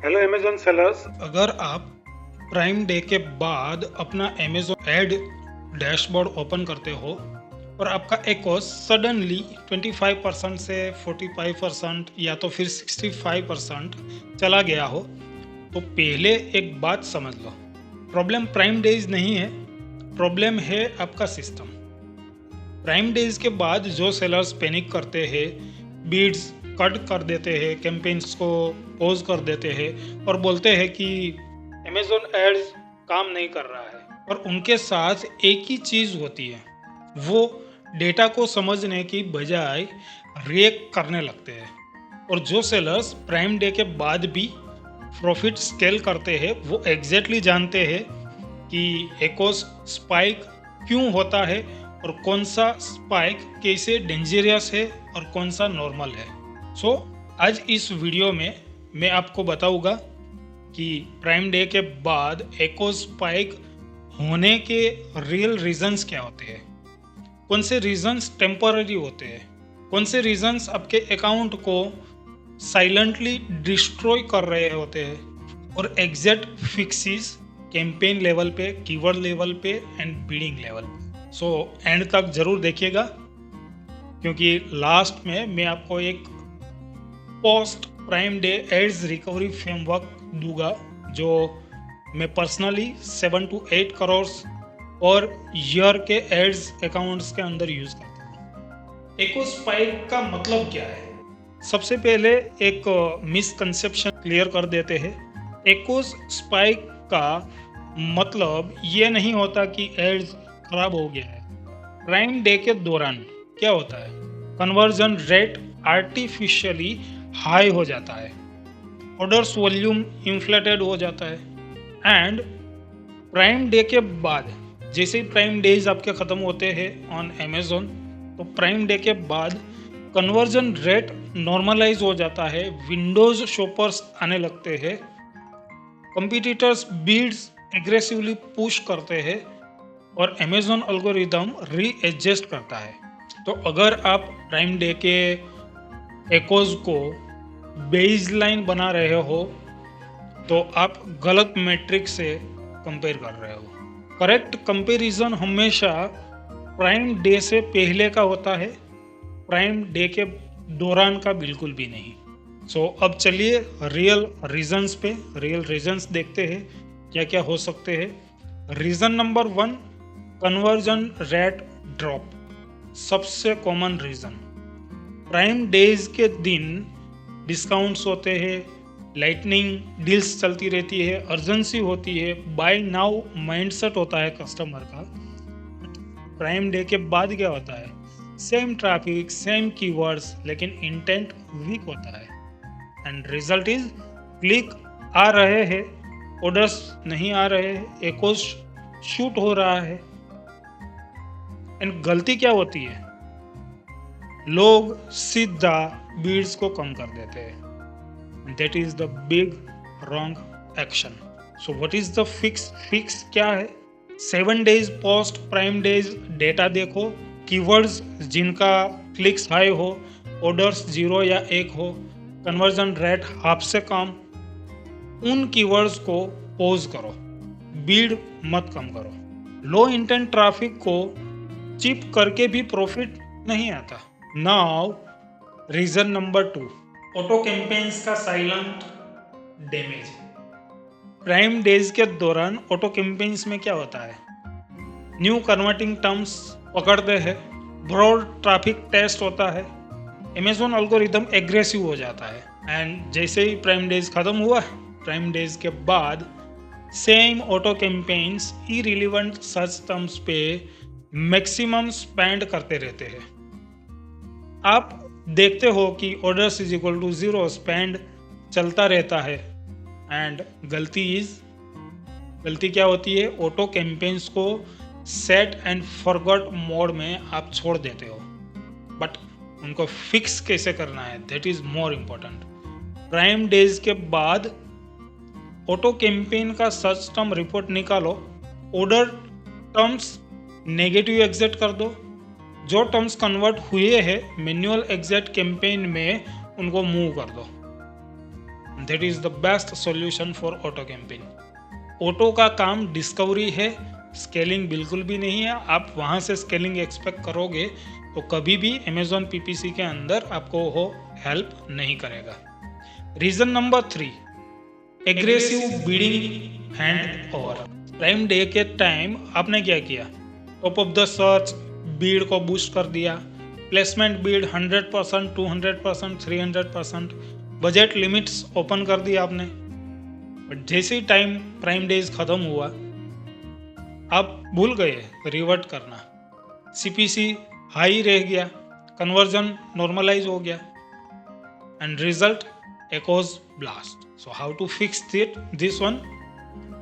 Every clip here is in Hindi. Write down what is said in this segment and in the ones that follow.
हेलो अमेजोन सेलर्स, अगर आप प्राइम डे के बाद अपना अमेजोन एड डैशबोर्ड ओपन करते हो और आपका एकोस सडनली 25% से 45% या तो फिर 65% चला गया हो, तो पहले एक बात समझ लो। प्रॉब्लम प्राइम डेज नहीं है, प्रॉब्लम है आपका सिस्टम। प्राइम डेज के बाद जो सेलर्स पैनिक करते हैं, बीड्स कट कर देते हैं, कैंपेन्स को पॉज कर देते हैं और बोलते हैं कि अमेजोन एड्स काम नहीं कर रहा है, और उनके साथ एक ही चीज़ होती है, वो डेटा को समझने की बजाय रिएक्ट करने लगते हैं। और जो सेलर्स प्राइम डे के बाद भी प्रॉफिट स्केल करते हैं, वो एग्जैक्टली जानते हैं कि एकोस स्पाइक क्यों होता है और कौन सा स्पाइक कैसे डेंजरियस है और कौन सा नॉर्मल है। सो आज इस वीडियो में मैं आपको बताऊंगा कि प्राइम डे के बाद एकोस स्पाइक होने के रियल रीजंस क्या होते हैं, कौन से रीजंस टेम्पररी होते हैं, कौन से रीजंस आपके अकाउंट को साइलेंटली डिस्ट्रॉय कर रहे होते हैं, और एग्जैक्ट फिक्सेस कैंपेन लेवल पे, कीवर्ड लेवल पे एंड बिडिंग लेवल पे। सो एंड तक जरूर देखिएगा, क्योंकि लास्ट में मैं आपको एक post prime day ads recovery framework दूंगा, जो मैं पर्सनली 7 to 8 करोड़ और ईयर के एड्स अकाउंट्स के अंदर यूज करता हूँ। एको स्पाइक का मतलब क्या है? सबसे पहले एक मिसकंसेप्शन क्लियर कर देते हैं। एको स्पाइक का मतलब ये नहीं होता कि एड्स खराब हो गया है। प्राइम डे के दौरान क्या होता है, कन्वर्जन रेट आर्टिफिशियली हाई हो जाता है, ऑर्डर्स वॉल्यूम इन्फ्लेटेड हो जाता है, एंड प्राइम डे के बाद जैसे ही प्राइम डेज आपके ख़त्म होते हैं ऑन अमेजोन, तो प्राइम डे के बाद कन्वर्जन रेट नॉर्मलाइज हो जाता है, विंडोज शॉपर्स आने लगते हैं, कंपटीटर्स बीड्स एग्रेसिवली पुश करते हैं और अमेजोन एल्गोरिदम रीएडजस्ट करता है। तो अगर आप प्राइम डे के एकोज को बेसलाइन बना रहे हो, तो आप गलत मैट्रिक से कंपेयर कर रहे हो। करेक्ट कंपैरिजन हमेशा प्राइम डे से पहले का होता है, प्राइम डे के दौरान का बिल्कुल भी नहीं। सो अब चलिए रियल रीजंस देखते हैं क्या क्या हो सकते हैं। Reason number 1, conversion rate drop. सबसे कॉमन रीज़न, प्राइम डेज के दिन डिस्काउंट्स होते हैं, लाइटनिंग डील्स चलती रहती है, अर्जेंसी होती है, बाय नाउ माइंडसेट होता है कस्टमर का। प्राइम डे के बाद क्या होता है, सेम ट्रैफिक, सेम कीवर्ड्स, लेकिन इंटेंट वीक होता है, एंड रिजल्ट इज क्लिक आ रहे हैं, ऑर्डर्स नहीं आ रहे हैं, एकोस शूट हो रहा है। एंड गलती क्या होती है, लोग सीधा बीड्स को कम कर देते हैं। That is the big wrong action. So what is the fix क्या है? 7 days post prime days data देखो, कीवर्ड्स जिनका क्लिक्स हाई हो, ऑर्डर्स 0 या 1 हो, कन्वर्जन रेट हाफ से कम, उन कीवर्ड्स को पॉज करो, बीड मत कम करो। लो इंटेंट ट्रैफिक को चिप करके भी प्रॉफिट नहीं आता। Now reason number 2, auto campaigns का साइलेंट डैमेज। प्राइम डेज के दौरान ऑटो कैंपेन्स में क्या होता है, न्यू कन्वर्टिंग टर्म्स पकड़ते हैं, ब्रॉड ट्रैफिक टेस्ट होता है, अमेजोन एल्गोरिदम एग्रेसिव हो जाता है, एंड जैसे ही प्राइम डेज खत्म हुआ, प्राइम डेज के बाद same auto campaigns irrelevant search terms पे मैक्सिमम स्पेंड करते रहते हैं। आप देखते हो कि orders is equal to 0, spend चलता रहता है, एंड गलती क्या होती है, ऑटो कैंपेन्स को सेट एंड फॉरगॉट मोड में आप छोड़ देते हो, बट उनको फिक्स कैसे करना है, that is more important. Prime days के बाद ऑटो कैंपेन का सर्च टर्म रिपोर्ट निकालो, ऑर्डर टर्म्स नेगेटिव एग्जिट कर दो, जो टर्म्स कन्वर्ट हुए हैं मैन्युअल एग्जिट कैंपेन में उनको मूव कर दो। That is the best solution for auto campaign. Auto का काम डिस्कवरी है, स्केलिंग बिल्कुल भी नहीं है। आप वहाँ से स्केलिंग एक्सपेक्ट करोगे तो कभी भी अमेजॉन पीपीसी के अंदर आपको वो हेल्प नहीं करेगा। Reason number 3, aggressive bidding hand over. Prime day के टाइम आपने क्या किया? Top of the search bid को बूस्ट कर दिया, placement bid 100%, 200%, 300%, budget limits open कर दिया आपने। बट जैसे ही टाइम प्राइम डेज खत्म हुआ, आप भूल गए रिवर्ट करना, सीपीसी हाई रह गया, कन्वर्जन नॉर्मलाइज हो गया एंड रिजल्ट एकोज blast. So how to fix this one?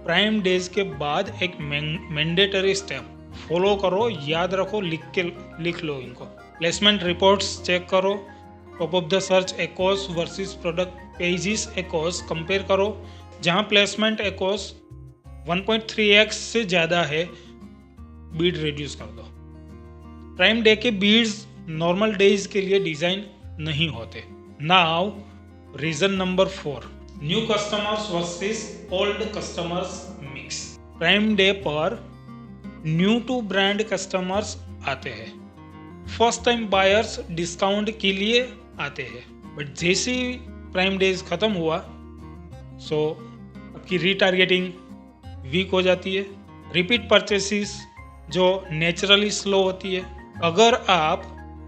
Prime days के बाद एक मैंडेटरी स्टेप फॉलो करो, याद रखो, लिख लो इनको। प्लेसमेंट रिपोर्ट्स चेक करो, top of the search एकोस versus product pages एकोस compare करो। जहां प्लेसमेंट एकोस 1.3x से ज़्यादा है, बीड रिड्यूस कर दो। प्राइम डे के बीड्स नॉर्मल डेज के लिए डिज़ाइन नहीं होते। Now reason number 4, new customers versus old customers mix. Prime day पर न्यू टू ब्रांड कस्टमर्स आते हैं, फर्स्ट टाइम बायर्स डिस्काउंट के लिए आते हैं। बट जैसे ही प्राइम डेज खत्म हुआ, सो आपकी रीटारगेटिंग वीक हो जाती है, रिपीट परचेसिस जो नेचुरली स्लो होती है। अगर आप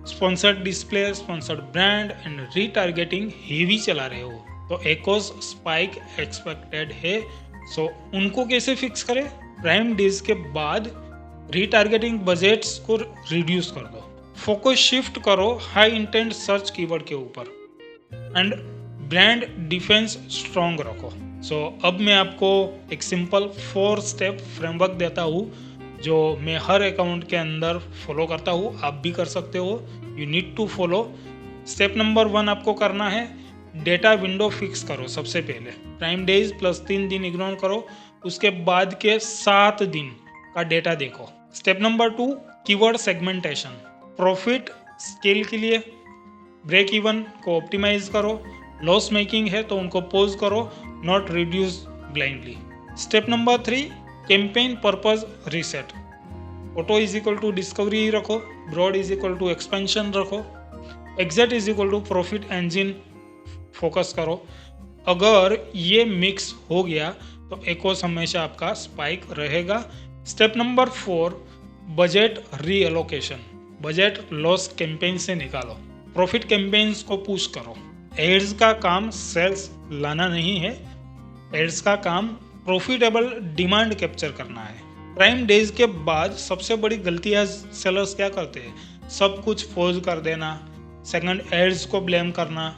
sponsored display, sponsored brand and retargeting heavy चला रहे हो तो एकोस स्पाइक एक्सपेक्टेड है। सो उनको कैसे फिक्स करें? प्राइम डेज के बाद रीटारगेटिंग बजट्स को रिड्यूस कर दो, फोकस शिफ्ट करो हाई इंटेंट सर्च कीवर्ड के ऊपर एंड ब्रांड डिफेंस स्ट्रॉन्ग रखो। सो अब मैं आपको एक सिंपल 4 स्टेप फ्रेमवर्क देता हूँ जो मैं हर अकाउंट के अंदर फॉलो करता हूँ, आप भी कर सकते हो। You need to follow. Step number 1 आपको करना है, डेटा विंडो फिक्स करो। सबसे पहले प्राइम डेज प्लस 3 दिन इग्नोर करो, उसके बाद के 7 दिन का डेटा देखो। Step number 2, keyword segmentation. Profit scale के लिए ब्रेक इवन को ऑप्टिमाइज करो, लॉस मेकिंग है तो उनको पॉज करो, not reduce blindly. Step number 3, campaign purpose reset. Auto is equal to discovery ही रखो, broad is equal to expansion रखो, exact is equal to profit engine focus करो। अगर ये मिक्स हो गया तो एकोस हमेशा आपका स्पाइक रहेगा। Step number 4, budget reallocation. Budget loss campaign से निकालो, प्रॉफिट कैंपेन्स को पुश करो। एड्स का काम सेल्स लाना नहीं है, एड्स का काम प्रॉफिटेबल डिमांड कैप्चर करना है। प्राइम डेज के बाद सबसे बड़ी गलतियां सेलर्स क्या करते हैं? सब कुछ पॉज कर देना, सेकंड एड्स को ब्लेम करना,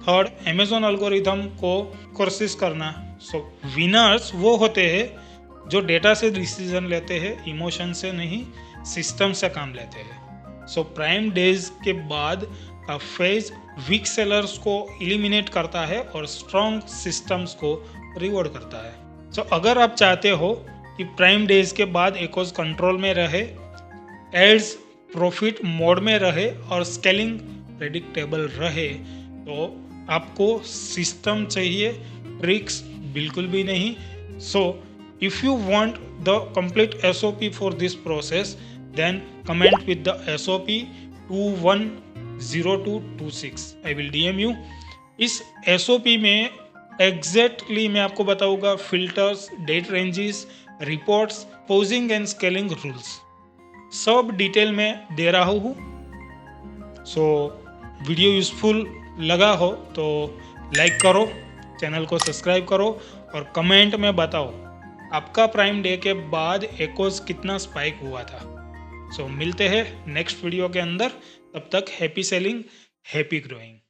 थर्ड अमेजॉन एल्गोरिथम को कोशिश करना। सो विनर्स वो होते हैं जो डेटा से डिसीजन लेते हैं, इमोशन से नहीं, सिस्टम से काम लेते हैं। सो प्राइम डेज के बाद का फेज वीक सेलर्स को एलिमिनेट करता है और स्ट्रॉन्ग सिस्टम्स को रिवॉर्ड करता है। सो अगर आप चाहते हो कि प्राइम डेज के बाद एकोस कंट्रोल में रहे, एड्स प्रॉफिट मोड में रहे और स्केलिंग प्रेडिक्टेबल रहे, तो आपको सिस्टम चाहिए, ट्रिक्स बिल्कुल भी नहीं। So if you want the complete SOP for this process, then comment with the SOP 210226, I will DM you. इस SOP में एग्जैक्टली मैं आपको बताऊंगा filters, date ranges, reports, pausing and scaling rules, सब डिटेल में दे रहा हूँ। सो वीडियो यूजफुल लगा हो तो लाइक करो, चैनल को सब्सक्राइब करो और कमेंट में बताओ आपका प्राइम डे के बाद एकोस कितना स्पाइक हुआ था। सो मिलते हैं नेक्स्ट वीडियो के अंदर, तब तक हैप्पी सेलिंग, हैप्पी ग्रोइंग।